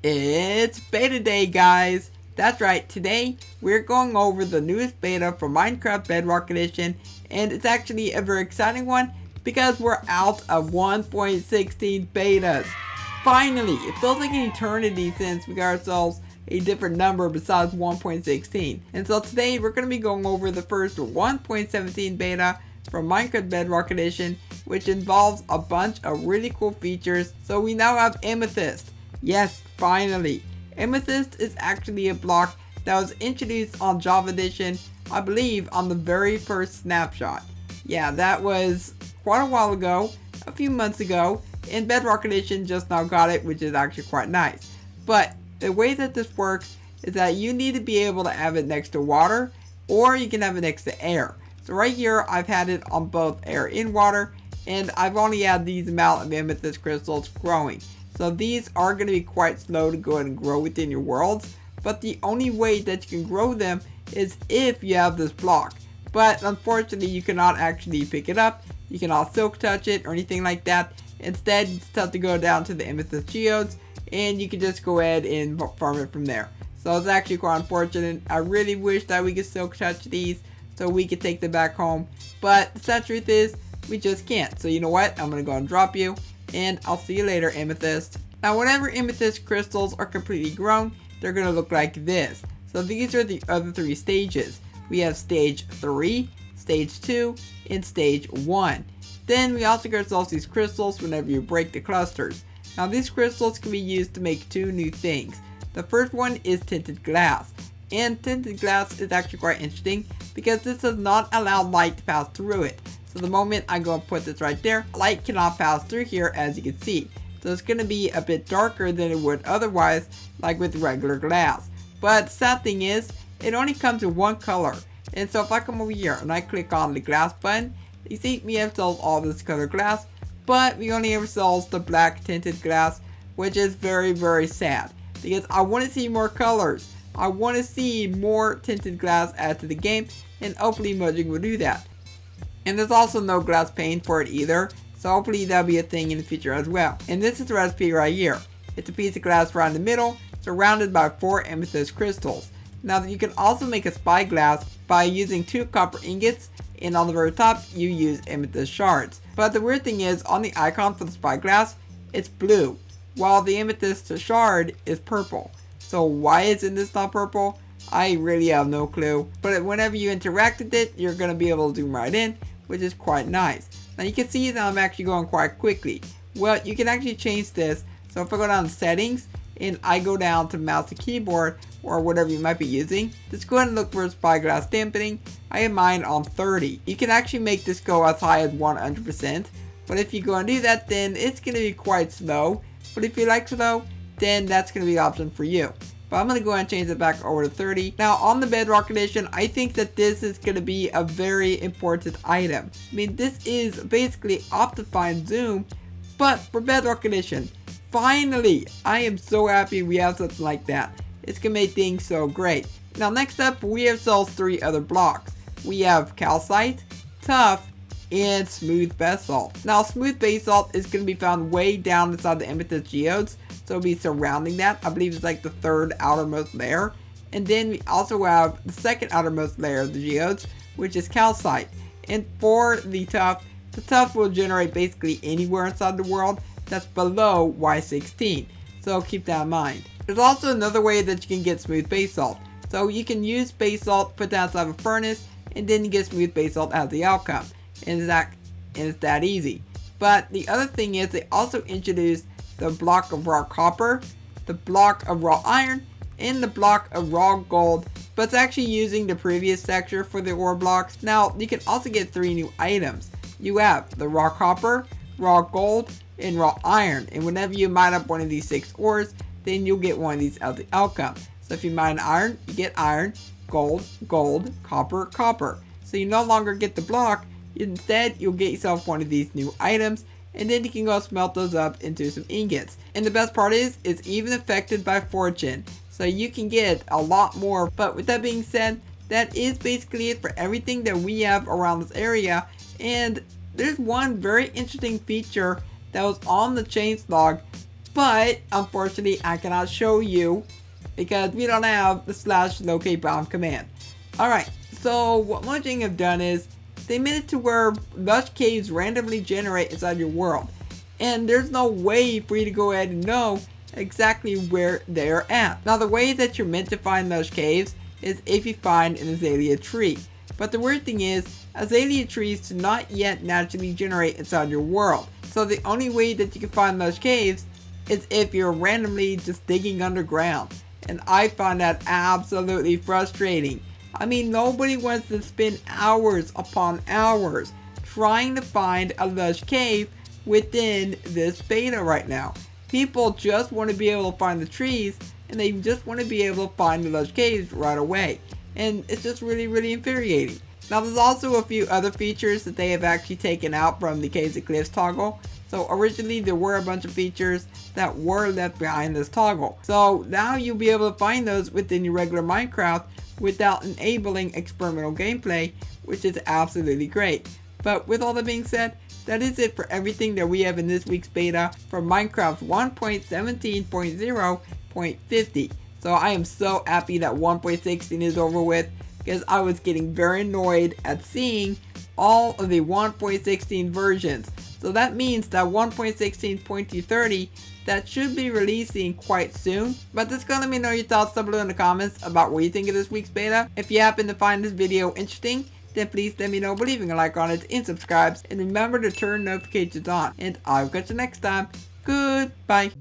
It's beta day, guys. That's right, today we're going over the newest beta for Minecraft Bedrock Edition, and it's actually a very exciting one because we're out of 1.16 betas. Finally, it feels like an eternity since we got ourselves a different number besides 1.16. And so today we're going to be going over the first 1.17 beta from Minecraft Bedrock Edition, which involves a bunch of really cool features. So we now have Amethyst. Yes, finally. Amethyst is actually a block that was introduced on Java Edition, I believe on the very first snapshot. Yeah, that was quite a while ago, a few months ago, and Bedrock Edition just now got it, which is actually quite nice. But the way that this works is that you need to be able to have it next to water, or you can have it next to air. So right here, I've had it on both air and water, and I've only had these amount of Amethyst Crystals growing. So these are going to be quite slow to go ahead and grow within your worlds, but the only way that you can grow them is if you have this block. But unfortunately, you cannot actually pick it up, you cannot silk touch it or anything like that. Instead, you just have to go down to the Amethyst Geodes, and you can just go ahead and farm it from there. So it's actually quite unfortunate. I really wish that we could silk touch these so we could take them back home, but the sad truth is, we just can't. So you know what, I'm going to go and drop you, and I'll see you later, Amethyst. Now, whenever Amethyst Crystals are completely grown, they're going to look like this. So these are the other three stages. We have stage 3, stage 2, and stage 1. Then we also get ourselves these crystals whenever you break the clusters. Now these crystals can be used to make two new things. The first one is Tinted Glass. And Tinted Glass is actually quite interesting because this does not allow light to pass through it. So the moment I go and put this right there, light cannot pass through here, as you can see. So it's going to be a bit darker than it would otherwise, like with regular glass. But the sad thing is, it only comes in one color. And so if I come over here and I click on the glass button, you see we have ourselves all this color glass, but we only have ourselves the black tinted glass, which is very, very sad. Because I want to see more colors. I want to see more tinted glass added to the game, and hopefully Mojang will do that. And there's also no glass pane for it either, so hopefully that'll be a thing in the future as well. And this is the recipe right here. It's a piece of glass right in the middle, surrounded by 4 amethyst crystals. Now you can also make a spyglass by using 2 copper ingots, and on the very top you use amethyst shards. But the weird thing is, on the icon for the spyglass, it's blue, while the amethyst shard is purple. So why isn't this not purple? I really have no clue. But whenever you interact with it, you're going to be able to zoom right in, which is quite nice. Now you can see that I'm actually going quite quickly. Well, you can actually change this. So if I go down to settings and I go down to mouse and keyboard or whatever you might be using, just go ahead and look for spyglass dampening. I have mine on 30. You can actually make this go as high as 100%. But if you go and do that, then it's going to be quite slow. But if you like slow, then that's going to be an option for you. But I'm going to go ahead and change it back over to 30. Now on the Bedrock Edition, I think that this is going to be a very important item. I mean, this is basically optified zoom, but for Bedrock Edition. Finally, I am so happy we have something like that. It's going to make things so great. Now next up, we have ourselves 3 other blocks. We have calcite, tough, and smooth basalt. Now smooth basalt is going to be found way down inside the Amethyst Geodes. So it'll be surrounding that. I believe it's like the 3rd outermost layer. And then we also have the 2nd outermost layer of the geodes, which is calcite. And for the tough will generate basically anywhere inside the world that's below Y16. So keep that in mind. There's also another way that you can get smooth basalt. So you can use basalt, put that inside of a furnace, and then you get smooth basalt as the outcome. And it's that easy. But the other thing is, they also introduced the block of raw copper, the block of raw iron, and the block of raw gold, but it's actually using the previous texture for the ore blocks. Now you can also get 3 new items. You have the raw copper, raw gold, and raw iron, and whenever you mine up one of these 6 ores, then you'll get one of these as the outcome. So if you mine iron, you get iron, gold, gold, copper, copper. So you no longer get the block, instead you'll get yourself one of these new items, and then you can go smelt those up into some ingots. And the best part is, it's even affected by fortune, so you can get a lot more. But with that being said, that is basically it for everything that we have around this area. And there's one very interesting feature that was on the changelog but unfortunately I cannot show you because we don't have the /locate_bound command. Alright, so what Mojang have done is they made it to where lush caves randomly generate inside your world, and there's no way for you to go ahead and know exactly where they're at. Now the way that you're meant to find lush caves is if you find an azalea tree, but the weird thing is azalea trees do not yet naturally generate inside your world, so the only way that you can find lush caves is if you're randomly just digging underground, and I find that absolutely frustrating. I mean, nobody wants to spend hours upon hours trying to find a lush cave within this beta right now. People just want to be able to find the trees, and they just want to be able to find the lush caves right away. And it's just really infuriating. Now there's also a few other features that they have actually taken out from the Caves and Cliffs toggle. So originally there were a bunch of features that were left behind this toggle. So now you'll be able to find those within your regular Minecraft without enabling experimental gameplay, which is absolutely great. But with all that being said, that is it for everything that we have in this week's beta for Minecraft 1.17.0.50. So I am so happy that 1.16 is over with, because I was getting very annoyed at seeing all of the 1.16 versions. So that means that 1.16.230 that should be releasing quite soon. But just go let me know your thoughts down below in the comments about what you think of this week's beta. If you happen to find this video interesting, then please let me know by leaving a like on it and subscribe. And remember to turn notifications on. And I'll catch you next time. Goodbye.